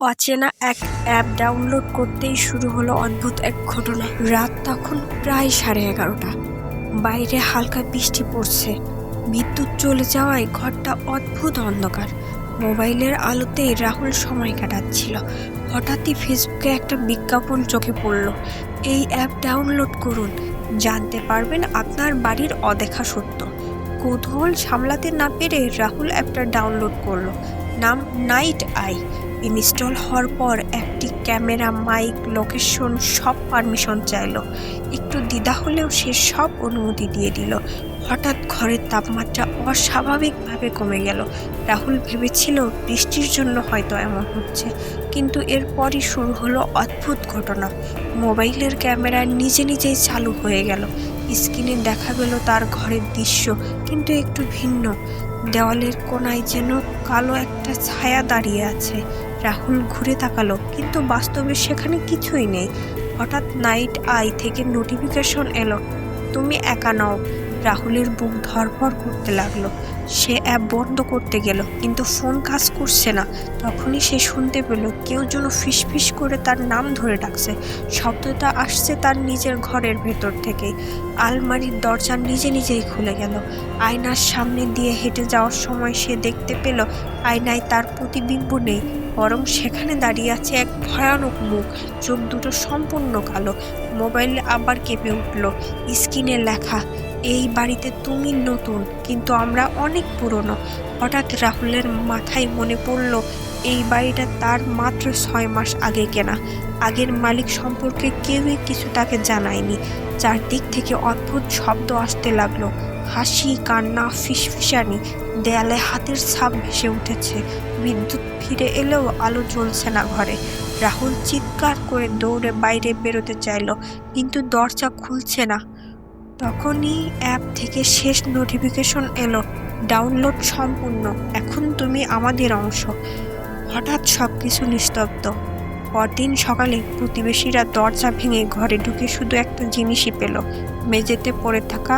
অচেনা এক app download করতেই শুরু হলো অদ্ভুত এক ঘটনা। রাত তখন প্রায় 11:30। বাইরে হালকা বৃষ্টি পড়ছে। বিদ্যুৎ চলে যাওয়ায় ঘরটা অদ্ভুত অন্ধকার। মোবাইলের আলোতেই রাহুল সময় কাটাচ্ছিল। হঠাৎই ফেসবুকে একটা বিজ্ঞাপন চোখে পড়ল, এই অ্যাপ ডাউনলোড করুন, জানতে পারবেন আপনার বাড়ির অদেখা সত্য। কৌতূহল সামলাতে না পেরে রাহুল অ্যাপটা ডাউনলোড করলো। নাম নাইট আই। ইনস্টল হওয়ার পর একটি ক্যামেরা, মাইক, লোকেশন সব পারমিশন চাইলো। একটু দ্বিধা হলেও সে সব অনুমতি দিয়ে দিল। হঠাৎ ঘরের তাপমাত্রা অস্বাভাবিকভাবে কমে গেল। রাহুল ভেবেছিল বৃষ্টির জন্য হয়তো এমন হচ্ছে, কিন্তু এরপরই শুরু হলো অদ্ভুত ঘটনা। মোবাইলের ক্যামেরা নিজে নিজেই চালু হয়ে গেল। স্ক্রিনে দেখা গেল তার ঘরের দৃশ্য, কিন্তু একটু ভিন্ন। দেওয়ালের কোণায় যেন কালো একটা ছায়া দাঁড়িয়ে আছে। রাহুল ঘুরে তাকালো, কিন্তু বাস্তবে সেখানে কিছুই নেই। হঠাৎ নাইট আই থেকে নোটিফিকেশন এলো, তুমি একা নও। রাহুলের বুক ধড়ফড় করতে লাগলো। সে অ্যাপ বন্ধ করতে গেল, কিন্তু ফোন কাজ করছে না। তখনই সে শুনতে পেল কেউ যেন ফিসফিস করে তার নাম ধরে ডাকছে। শব্দটা আসছে তার নিজের ঘরের ভেতর থেকে। আলমারির দরজা নিজে নিজেই খুলে গেল। আয়নার সামনে দিয়ে হেঁটে যাওয়ার সময় সে দেখতে পেল আয়নায় তার প্রতিবিম্ব নেই, বরং সেখানে দাঁড়িয়ে আছে এক ভয়ানক মুখ। চোখ দুটো সম্পূর্ণ কালো। মোবাইল আবার কেঁপে উঠল। স্ক্রিনে লেখা, এই বাড়িতে তুমি নতুন, কিন্তু আমরা অনেক পুরনো। হঠাৎ রাহুলের মাথায় মনে পড়ল এই বাড়িটা তার মাত্র 6 মাস আগে কেনা। আগের মালিক সম্পর্কে কেউই কিছু তাকে জানায়নি। চারদিক থেকে অদ্ভুত শব্দ আসতে লাগলো, হাসি, কান্না, ফিসফিসানি। দেয়ালে হাতের ছাপ ভেসে উঠেছে। বিদ্যুৎ ফিরে এলেও আলো জ্বলছে না ঘরে। রাহুল চিৎকার করে দৌড়ে বাইরে বেরোতে চাইল, কিন্তু দরজা খুলছে না। তখনই অ্যাপ থেকে শেষ নোটিফিকেশন এলো, ডাউনলোড সম্পূর্ণ, এখন তুমি আমাদের অংশ। হঠাৎ সবকিছু নিস্তব্ধ। পরদিন সকালে প্রতিবেশীরা দরজা ভেঙে ঘরে ঢুকে শুধু একটা জিনিসই পেল, মেঝেতে পড়ে থাকা